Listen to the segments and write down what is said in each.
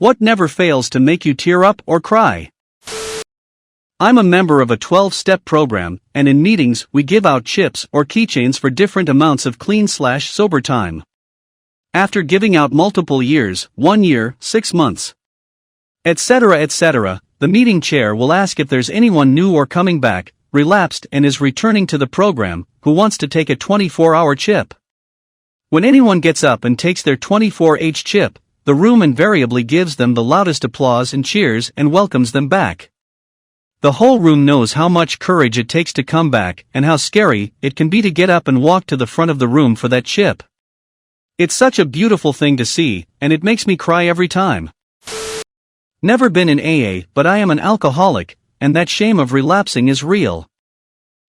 What never fails to make you tear up or cry? I'm a member of a 12-step program, and in meetings we give out chips or keychains for different amounts of clean/sober time. After giving out multiple years, 1 year, 6 months, etc., the meeting chair will ask if there's anyone new or coming back, relapsed and is returning to the program, who wants to take a 24-hour chip. When anyone gets up and takes their 24H chip, the room invariably gives them the loudest applause and cheers and welcomes them back. The whole room knows how much courage it takes to come back and how scary it can be to get up and walk to the front of the room for that chip. It's such a beautiful thing to see, and it makes me cry every time. Never been in AA, but I am an alcoholic, and that shame of relapsing is real.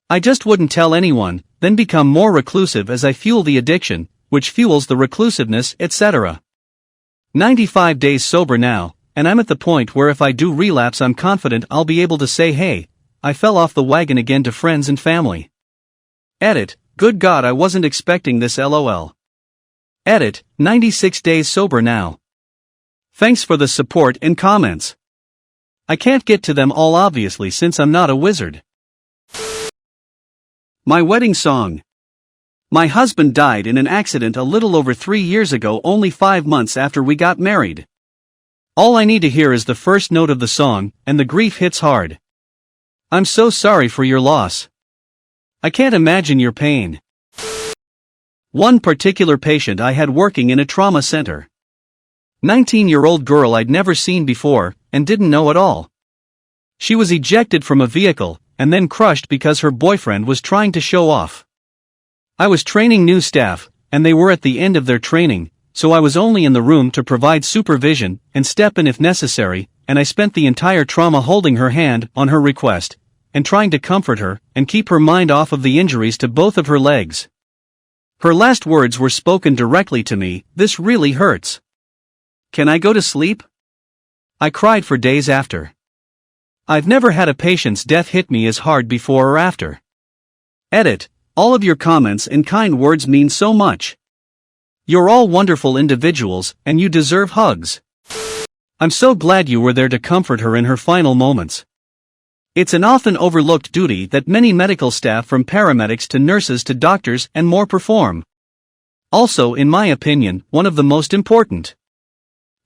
I just wouldn't tell anyone, then become more reclusive as I fuel the addiction, which fuels the reclusiveness, etc. 95 days sober now, and I'm at the point where if I do relapse I'm confident I'll be able to say hey, I fell off the wagon again to friends and family. Edit, good God I wasn't expecting this lol. Edit, 96 days sober now. Thanks for the support and comments. I can't get to them all obviously since I'm not a wizard. My wedding song. My husband died in an accident a little over 3 years ago, only 5 months after we got married. All I need to hear is the first note of the song, and the grief hits hard. I'm so sorry for your loss. I can't imagine your pain. One particular patient I had working in a trauma center. 19-year-old girl I'd never seen before, and didn't know at all. She was ejected from a vehicle, and then crushed because her boyfriend was trying to show off. I was training new staff, and they were at the end of their training, so I was only in the room to provide supervision and step in if necessary, and I spent the entire trauma holding her hand on her request, and trying to comfort her and keep her mind off of the injuries to both of her legs. Her last words were spoken directly to me, "This really hurts. Can I go to sleep?" I cried for days after. I've never had a patient's death hit me as hard before or after. Edit, all of your comments and kind words mean so much. You're all wonderful individuals, and you deserve hugs. I'm so glad you were there to comfort her in her final moments. It's an often overlooked duty that many medical staff from paramedics to nurses to doctors and more perform. Also, in my opinion, one of the most important.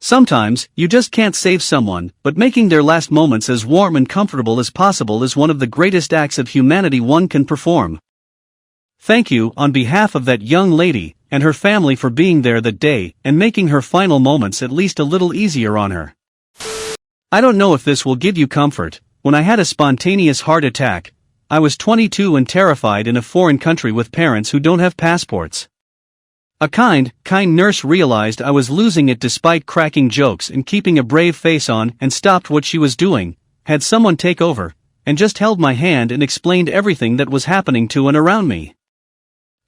Sometimes, you just can't save someone, but making their last moments as warm and comfortable as possible is one of the greatest acts of humanity one can perform. Thank you on behalf of that young lady and her family for being there that day and making her final moments at least a little easier on her. I don't know if this will give you comfort. When I had a spontaneous heart attack, I was 22 and terrified in a foreign country with parents who don't have passports. A kind nurse realized I was losing it despite cracking jokes and keeping a brave face on and stopped what she was doing, had someone take over, and just held my hand and explained everything that was happening to and around me.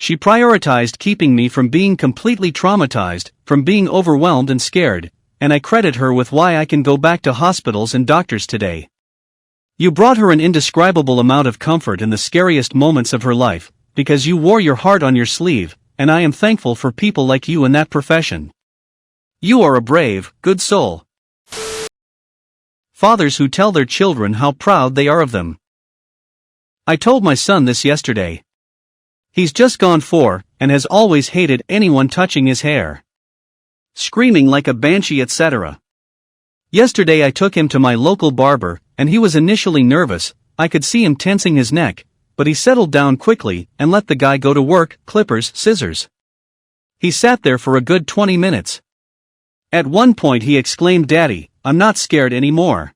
She prioritized keeping me from being completely traumatized, from being overwhelmed and scared, and I credit her with why I can go back to hospitals and doctors today. You brought her an indescribable amount of comfort in the scariest moments of her life, because you wore your heart on your sleeve, and I am thankful for people like you in that profession. You are a brave, good soul. Fathers who tell their children how proud they are of them. I told my son this yesterday. He's just gone 4, and has always hated anyone touching his hair. Screaming like a banshee, etc. Yesterday I took him to my local barber, and he was initially nervous. I could see him tensing his neck, but he settled down quickly and let the guy go to work, clippers, scissors. He sat there for a good 20 minutes. At one point he exclaimed, "Daddy, I'm not scared anymore."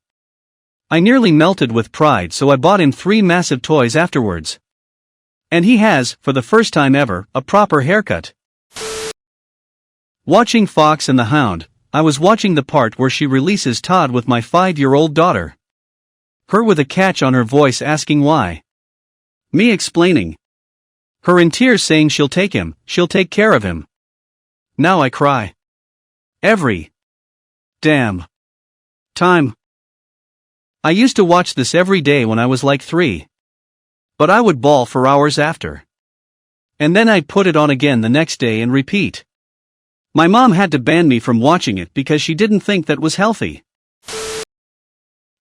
I nearly melted with pride, so I bought him 3 massive toys afterwards. And he has, for the first time ever, a proper haircut. Watching Fox and the Hound, I was watching the part where she releases Todd with my 5-year-old daughter. Her with a catch on her voice asking why. Me explaining. Her in tears saying she'll take him, she'll take care of him. Now I cry. Every damn time. I used to watch this every day when I was like 3. But I would bawl for hours after. And then I'd put it on again the next day and repeat. My mom had to ban me from watching it because she didn't think that was healthy.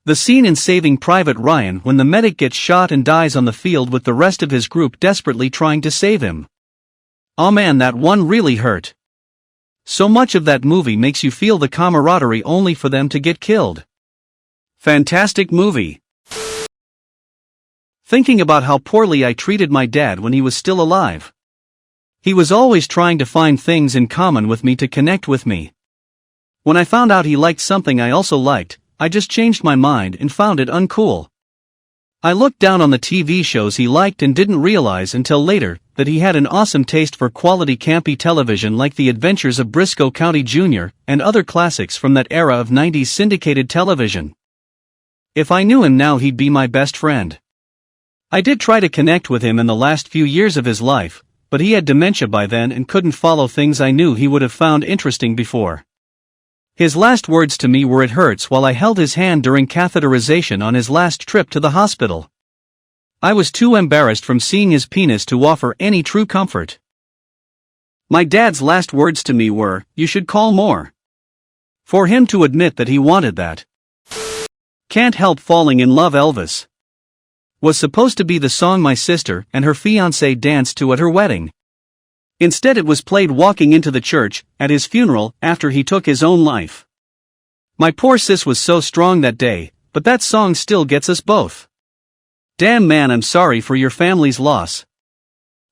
The scene in Saving Private Ryan when the medic gets shot and dies on the field with the rest of his group desperately trying to save him. Oh man, that one really hurt. So much of that movie makes you feel the camaraderie only for them to get killed. Fantastic movie. Thinking about how poorly I treated my dad when he was still alive. He was always trying to find things in common with me to connect with me. When I found out he liked something I also liked, I just changed my mind and found it uncool. I looked down on the TV shows he liked and didn't realize until later that he had an awesome taste for quality campy television like The Adventures of Briscoe County Jr. and other classics from that era of 90s syndicated television. If I knew him now, he'd be my best friend. I did try to connect with him in the last few years of his life, but he had dementia by then and couldn't follow things I knew he would have found interesting before. His last words to me were "it hurts" while I held his hand during catheterization on his last trip to the hospital. I was too embarrassed from seeing his penis to offer any true comfort. My dad's last words to me were, "You should call more." For him to admit that he wanted that. Can't Help Falling in Love Elvis was supposed to be the song my sister and her fiancé danced to at her wedding. Instead it was played walking into the church at his funeral after he took his own life. My poor sis was so strong that day, but that song still gets us both. Damn man, I'm sorry for your family's loss.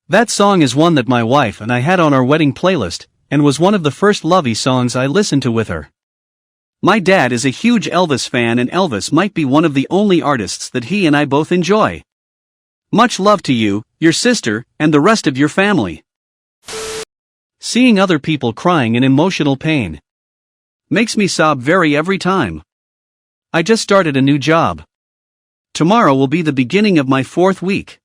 That song is one that my wife and I had on our wedding playlist, and was one of the first lovey songs I listened to with her. My dad is a huge Elvis fan, and Elvis might be one of the only artists that he and I both enjoy. Much love to you, your sister, and the rest of your family. Seeing other people crying in emotional pain makes me sob every time. I just started a new job. Tomorrow will be the beginning of my 4th week.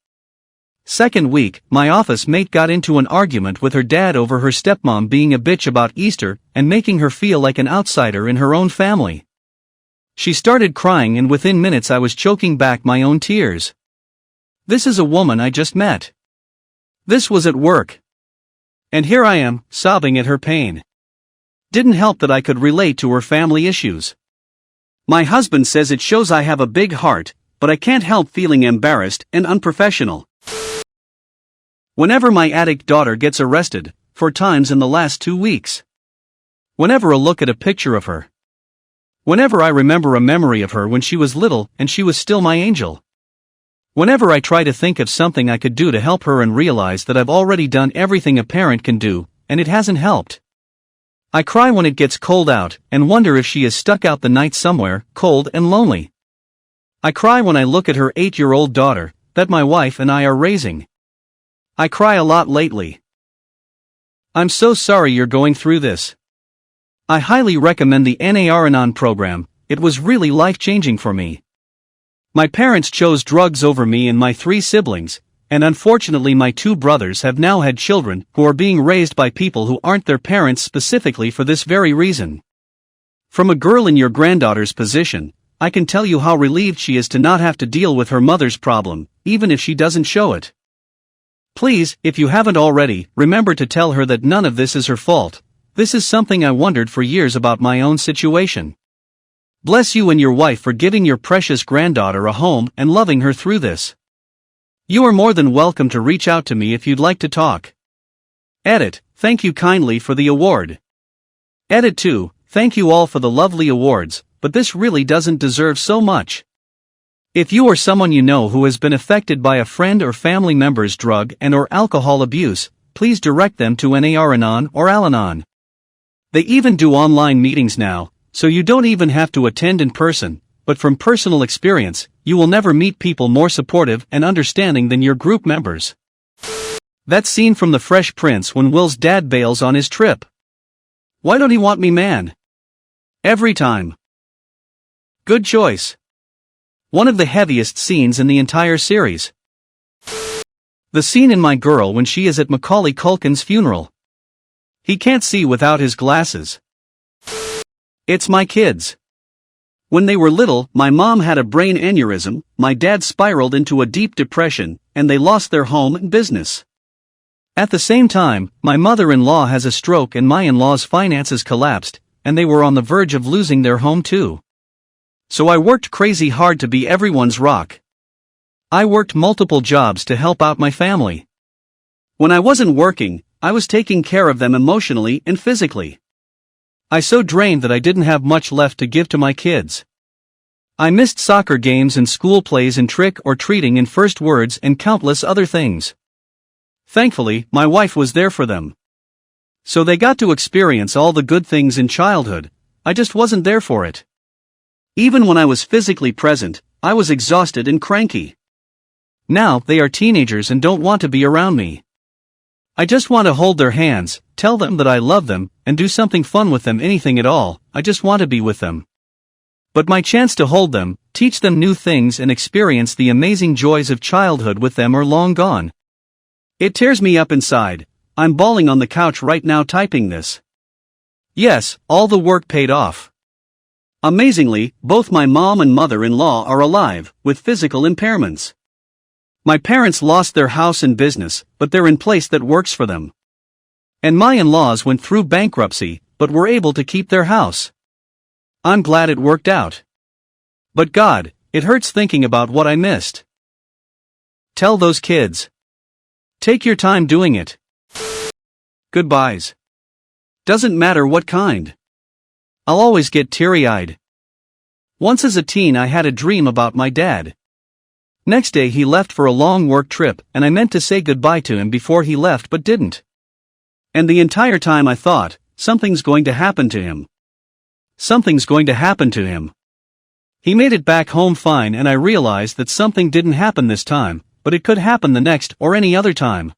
Second week, my office mate got into an argument with her dad over her stepmom being a bitch about Easter and making her feel like an outsider in her own family. She started crying, and within minutes I was choking back my own tears. This is a woman I just met. This was at work. And here I am, sobbing at her pain. Didn't help that I could relate to her family issues. My husband says it shows I have a big heart, but I can't help feeling embarrassed and unprofessional. Whenever my addict daughter gets arrested, 4 times in the last 2 weeks. Whenever I look at a picture of her. Whenever I remember a memory of her when she was little and she was still my angel. Whenever I try to think of something I could do to help her and realize that I've already done everything a parent can do, and it hasn't helped. I cry when it gets cold out, and wonder if she is stuck out the night somewhere, cold and lonely. I cry when I look at her 8-year-old daughter, that my wife and I are raising. I cry a lot lately. I'm so sorry you're going through this. I highly recommend the Al-Anon program. It was really life-changing for me. My parents chose drugs over me and my 3 siblings, and unfortunately my 2 brothers have now had children who are being raised by people who aren't their parents specifically for this very reason. From a girl in your granddaughter's position, I can tell you how relieved she is to not have to deal with her mother's problem, even if she doesn't show it. Please, if you haven't already, remember to tell her that none of this is her fault. This is something I wondered for years about my own situation. Bless you and your wife for giving your precious granddaughter a home and loving her through this. You are more than welcome to reach out to me if you'd like to talk. Edit, thank you kindly for the award. Edit 2, thank you all for the lovely awards, but this really doesn't deserve so much. If you or someone you know who has been affected by a friend or family member's drug and/or alcohol abuse, please direct them to an Al-Anon or Al-Anon. They even do online meetings now, so you don't even have to attend in person, but from personal experience, you will never meet people more supportive and understanding than your group members. That scene from The Fresh Prince when Will's dad bails on his trip. Why don't he want me, man? Every time. Good choice. One of the heaviest scenes in the entire series. The scene in My Girl when she is at Macaulay Culkin's funeral. He can't see without his glasses. It's my kids. When they were little, my mom had a brain aneurysm, my dad spiraled into a deep depression, and they lost their home and business. At the same time, my mother-in-law has a stroke and my in-laws' finances collapsed, and they were on the verge of losing their home too. So I worked crazy hard to be everyone's rock. I worked multiple jobs to help out my family. When I wasn't working, I was taking care of them emotionally and physically. I so drained that I didn't have much left to give to my kids. I missed soccer games and school plays and trick-or-treating and first words and countless other things. Thankfully, my wife was there for them. So they got to experience all the good things in childhood. I just wasn't there for it. Even when I was physically present, I was exhausted and cranky. Now, they are teenagers and don't want to be around me. I just want to hold their hands, tell them that I love them, and do something fun with them, anything at all. I just want to be with them. But my chance to hold them, teach them new things and experience the amazing joys of childhood with them are long gone. It tears me up inside. I'm bawling on the couch right now typing this. Yes, all the work paid off. Amazingly, both my mom and mother-in-law are alive, with physical impairments. My parents lost their house and business, but they're in place that works for them. And my in-laws went through bankruptcy, but were able to keep their house. I'm glad it worked out. But God, it hurts thinking about what I missed. Tell those kids. Take your time doing it. Goodbyes. Doesn't matter what kind. I'll always get teary-eyed. Once as a teen I had a dream about my dad. Next day he left for a long work trip and I meant to say goodbye to him before he left but didn't. And the entire time I thought, something's going to happen to him. Something's going to happen to him. He made it back home fine and I realized that something didn't happen this time, but it could happen the next or any other time.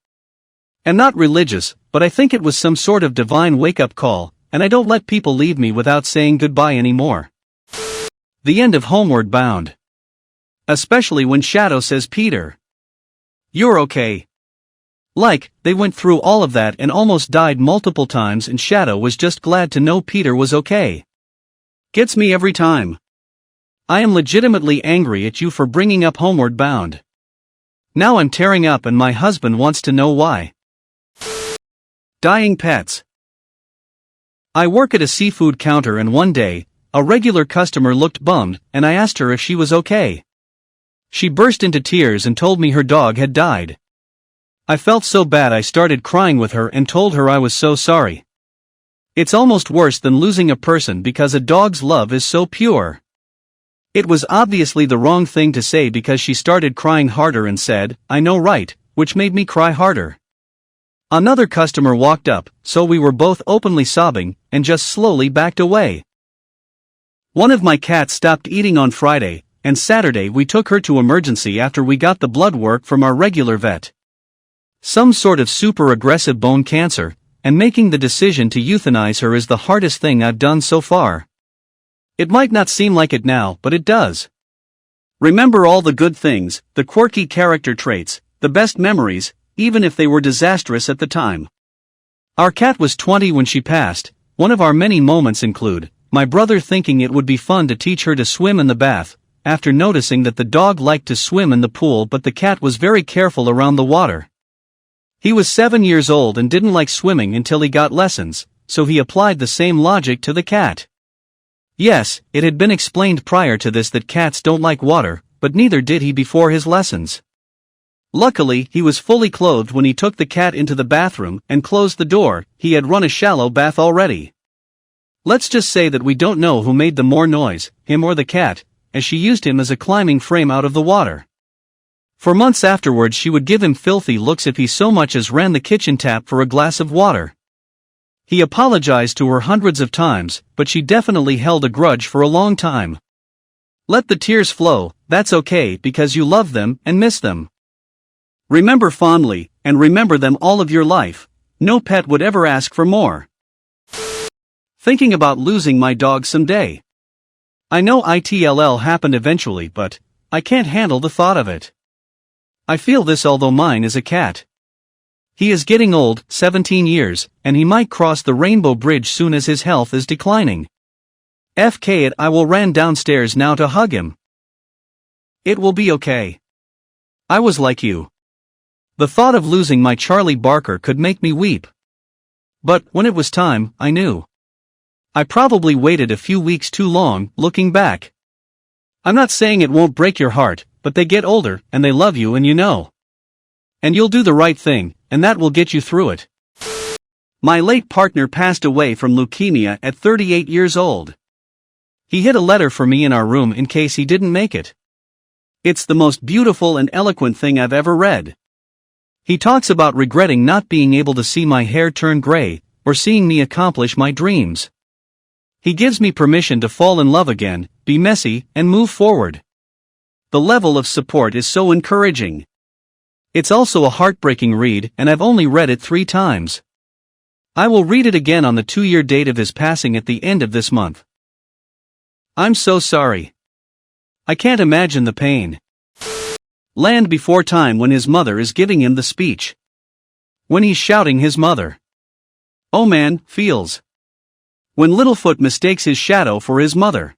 I'm not religious, but I think it was some sort of divine wake-up call, and I don't let people leave me without saying goodbye anymore. The end of Homeward Bound. Especially when Shadow says Peter, "You're okay." Like, they went through all of that and almost died multiple times and Shadow was just glad to know Peter was okay. Gets me every time. I am legitimately angry at you for bringing up Homeward Bound. Now I'm tearing up and my husband wants to know why. Dying pets. I work at a seafood counter and one day, a regular customer looked bummed and I asked her if she was okay. She burst into tears and told me her dog had died. I felt so bad I started crying with her and told her I was so sorry. It's almost worse than losing a person because a dog's love is so pure. It was obviously the wrong thing to say because she started crying harder and said, "I know, right," which made me cry harder. Another customer walked up, so we were both openly sobbing, and just slowly backed away. One of my cats stopped eating on Friday, and Saturday we took her to emergency after we got the blood work from our regular vet. Some sort of super aggressive bone cancer, and making the decision to euthanize her is the hardest thing I've done so far. It might not seem like it now, but it does. Remember all the good things, the quirky character traits, the best memories, even if they were disastrous at the time. Our cat was 20 when she passed. One of our many moments include my brother thinking it would be fun to teach her to swim in the bath, after noticing that the dog liked to swim in the pool but the cat was very careful around the water. He was 7 years old and didn't like swimming until he got lessons, so he applied the same logic to the cat. Yes, it had been explained prior to this that cats don't like water, but neither did he before his lessons. Luckily, he was fully clothed when he took the cat into the bathroom and closed the door. He had run a shallow bath already. Let's just say that we don't know who made the more noise, him or the cat, as she used him as a climbing frame out of the water. For months afterwards she would give him filthy looks if he so much as ran the kitchen tap for a glass of water. He apologized to her hundreds of times, but she definitely held a grudge for a long time. Let the tears flow, that's okay because you love them and miss them. Remember fondly, and remember them all of your life. No pet would ever ask for more. Thinking about losing my dog someday. I know it'll happen eventually, but I can't handle the thought of it. I feel this although mine is a cat. He is getting old, 17 years, and he might cross the Rainbow Bridge soon as his health is declining. FK it, I will ran downstairs now to hug him. It will be okay. I was like you. The thought of losing my Charlie Barker could make me weep. But, when it was time, I knew. I probably waited a few weeks too long, looking back. I'm not saying it won't break your heart, but they get older, and they love you and you know. And you'll do the right thing, and that will get you through it. My late partner passed away from leukemia at 38 years old. He hid a letter for me in our room in case he didn't make it. It's the most beautiful and eloquent thing I've ever read. He talks about regretting not being able to see my hair turn gray, or seeing me accomplish my dreams. He gives me permission to fall in love again, be messy, and move forward. The level of support is so encouraging. It's also a heartbreaking read, and I've only read it 3 times. I will read it again on the 2-year date of his passing at the end of this month. I'm so sorry. I can't imagine the pain. Land Before Time when his mother is giving him the speech. When he's shouting his mother. Oh man, feels. When Littlefoot mistakes his shadow for his mother.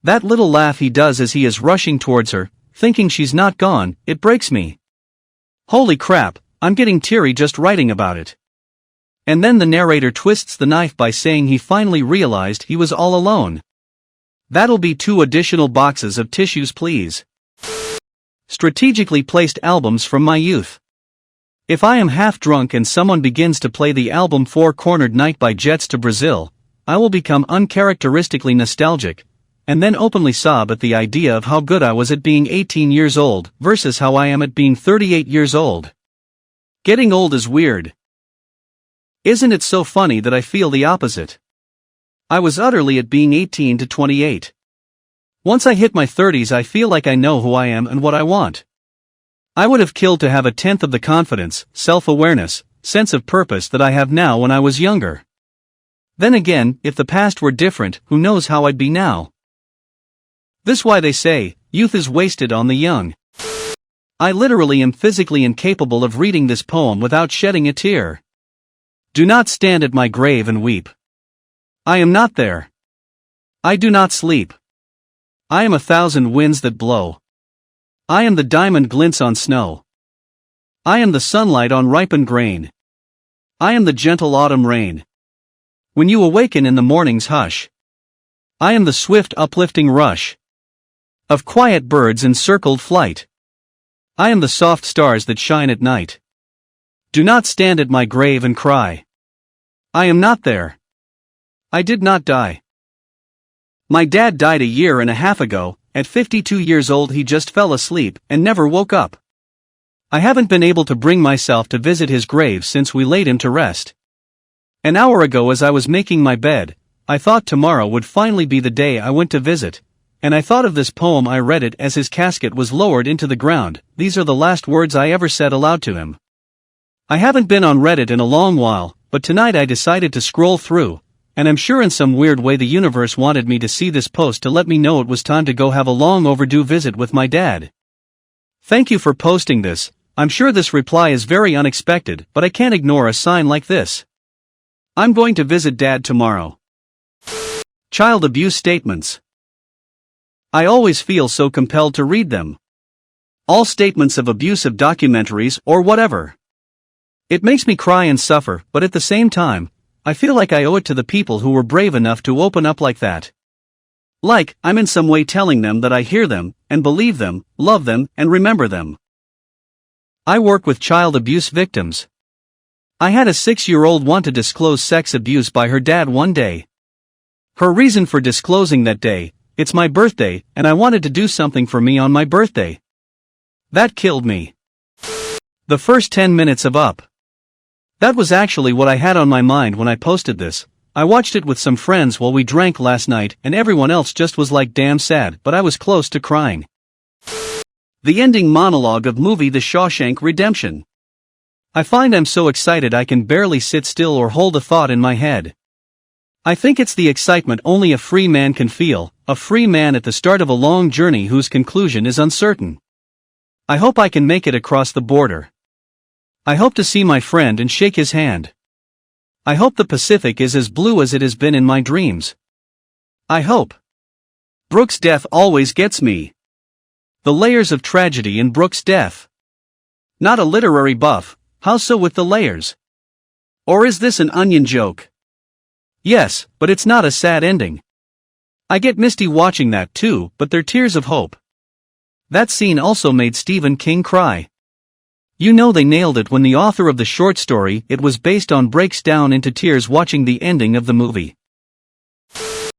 That little laugh he does as he is rushing towards her, thinking she's not gone, it breaks me. Holy crap, I'm getting teary just writing about it. And then the narrator twists the knife by saying he finally realized he was all alone. That'll be 2 additional boxes of tissues please. Strategically placed albums from my youth. If I am half drunk and someone begins to play the album Four Cornered Night by Jets to Brazil, I will become uncharacteristically nostalgic, and then openly sob at the idea of how good I was at being 18 years old versus how I am at being 38 years old. Getting old is weird. Isn't it so funny that I feel the opposite? I was utterly at being 18 to 28. Once I hit my 30s I feel like I know who I am and what I want. I would have killed to have a tenth of the confidence, self-awareness, sense of purpose that I have now when I was younger. Then again, if the past were different, who knows how I'd be now? This why they say, youth is wasted on the young. I literally am physically incapable of reading this poem without shedding a tear. Do not stand at my grave and weep. I am not there. I do not sleep. I am 1,000 winds that blow. I am the diamond glints on snow. I am the sunlight on ripened grain. I am the gentle autumn rain. When you awaken in the morning's hush. I am the swift uplifting rush of quiet birds in circled flight. I am the soft stars that shine at night. Do not stand at my grave and cry. I am not there. I did not die. My dad died 1.5 years ago. At 52 years old he just fell asleep and never woke up. I haven't been able to bring myself to visit his grave since we laid him to rest. An hour ago as I was making my bed, I thought tomorrow would finally be the day I went to visit, and I thought of this poem. I read it as his casket was lowered into the ground. These are the last words I ever said aloud to him. I haven't been on Reddit in a long while, but tonight I decided to scroll through, and I'm sure in some weird way the universe wanted me to see this post to let me know it was time to go have a long overdue visit with my dad. Thank you for posting this. I'm sure this reply is very unexpected, but I can't ignore a sign like this. I'm going to visit Dad tomorrow. Child abuse statements. I always feel so compelled to read them. All statements of abusive documentaries or whatever. It makes me cry and suffer, but at the same time, I feel like I owe it to the people who were brave enough to open up like that. Like, I'm in some way telling them that I hear them, and believe them, love them, and remember them. I work with child abuse victims. I had a 6-year-old want to disclose sex abuse by her dad one day. Her reason for disclosing that day, it's my birthday, and I wanted to do something for me on my birthday. That killed me. The first 10 minutes of Up. That was actually what I had on my mind when I posted this. I watched it with some friends while we drank last night and everyone else just was like damn sad, but I was close to crying. The ending monologue of movie The Shawshank Redemption. I find I'm so excited I can barely sit still or hold a thought in my head. I think it's the excitement only a free man can feel, a free man at the start of a long journey whose conclusion is uncertain. I hope I can make it across the border. I hope to see my friend and shake his hand. I hope the Pacific is as blue as it has been in my dreams. I hope. Brooke's death always gets me. The layers of tragedy in Brooke's death. Not a literary buff, how so with the layers? Or is this an onion joke? Yes, but it's not a sad ending. I get misty watching that too, but they're tears of hope. That scene also made Stephen King cry. You know they nailed it when the author of the short story it was based on breaks down into tears watching the ending of the movie.